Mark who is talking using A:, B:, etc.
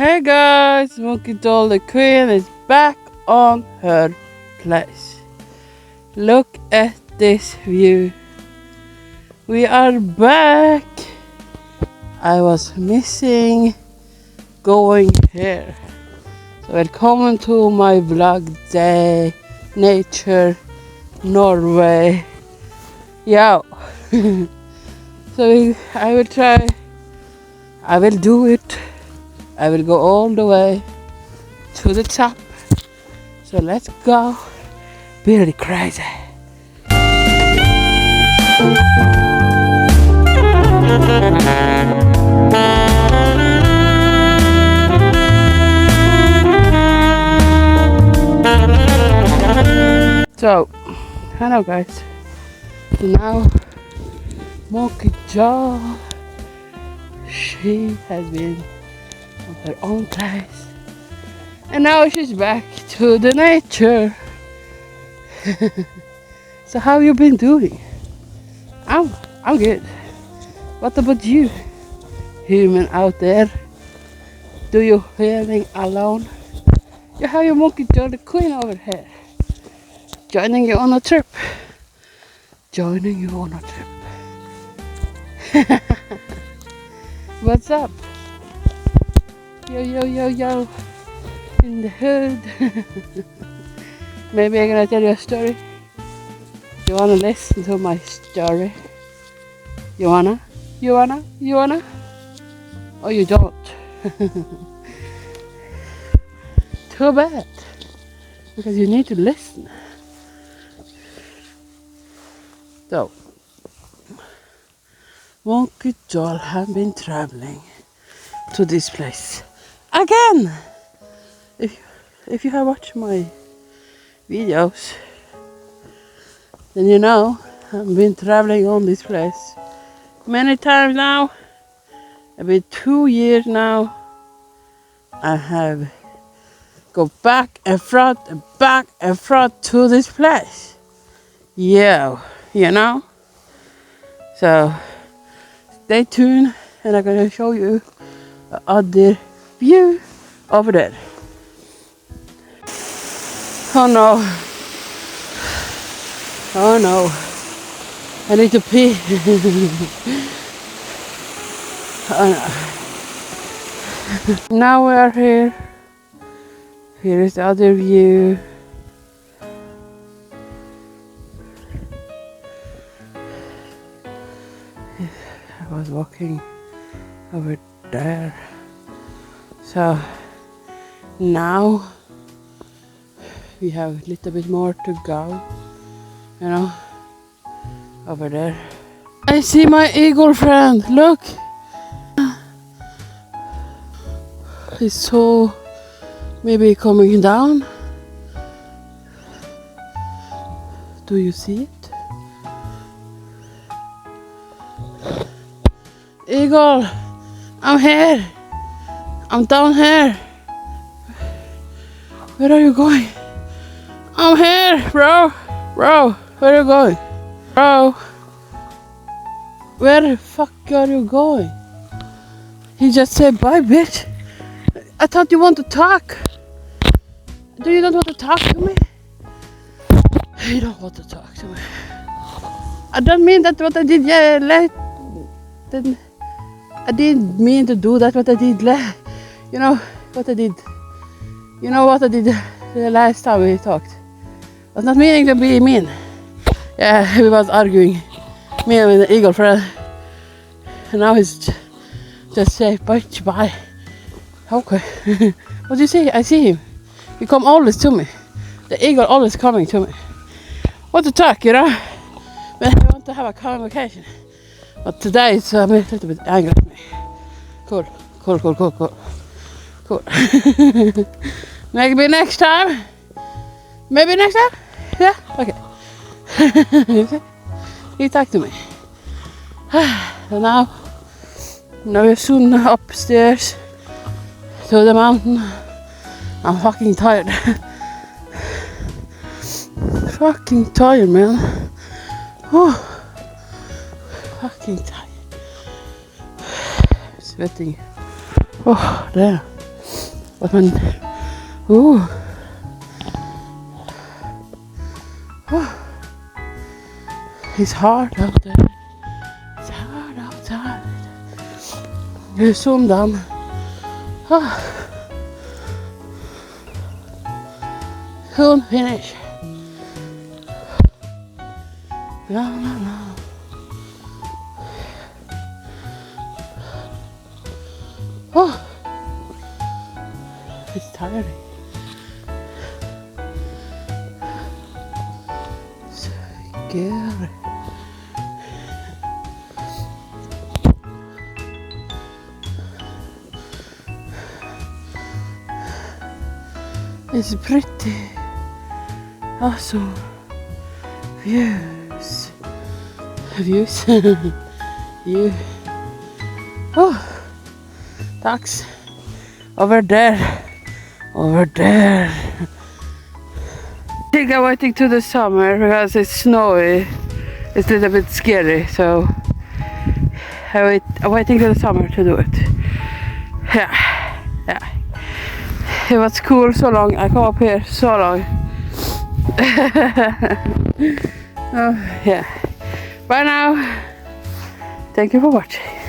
A: Hey guys, Monkey Doll the Queen is back on her place. Look at this view. We are back. I was missing going here. So welcome to my vlog day, nature, Norway. Yeah. So I will try. I will do it. I will go all the way to the top. So let's go. Be really crazy. So, hello guys. Now, Monkey Jaw, she has been on her own place, and now she's back to the nature. So how you been doing? I'm good. What about you, human out there? Do you feeling alone? You have your Monkey Jaw the Queen over here, joining you on a trip. Joining you on a trip. What's up? Yo, yo, yo, yo. In the hood. Maybe I'm gonna tell you a story. You wanna listen to my story? You wanna? You wanna? You wanna? Or you don't? Too bad. Because you need to listen. So, Monkey Doll have been traveling to this place again. If you have watched my videos, then you know I've been traveling on this place many times now. It's been 2 years now. I have go back and front to this place. Yeah, you know. So stay tuned, and I'm gonna show you the other view over there. Oh no. Oh no. I need to pee. Oh no. Now we are here. Here is the other view. I was walking over there. So now we have a little bit more to go, you know, over there. I see my eagle friend, look! He's so maybe coming down. Do you see it? Eagle, I'm here. I'm down here. Where are you going? I'm here, bro. Bro, where are you going? Bro, where the fuck are you going? He just said bye, bitch. I thought you want to talk. Do you not want to talk to me? You don't want to talk to me. I don't mean that what I did I didn't mean to do that what I did you know what I did. You know what I did the last time we talked. I was not meaning to be mean. Yeah, we was arguing. Me and the eagle friend. And now he's just say bye. Okay. What do you see? I see him. He come always to me. The eagle always coming to me. Want to talk, you know? But I want to have a conversation. But today it's a little bit angry at me. Cool. Maybe next time. Maybe next time? Yeah? Okay. He talked to me. So now we're soon upstairs to the mountain. I'm fucking tired. Fucking tired, man. Oh, fucking tired. Sweating. Oh, there. But when, ooh, oh, it's hard out there. It's hard outside. You zoom down. Oh. Soon finish. No, no, no. Oh, it's tiring. Scary. It's pretty. Also, views. Views. You. Oh. Ducks over there, over there. I think I'm waiting to the summer because it's snowy. It's a little bit scary, so I'm waiting to the summer to do it. Yeah. It was cool so long. I come up here so long. Oh, yeah. Bye now. Thank you for watching.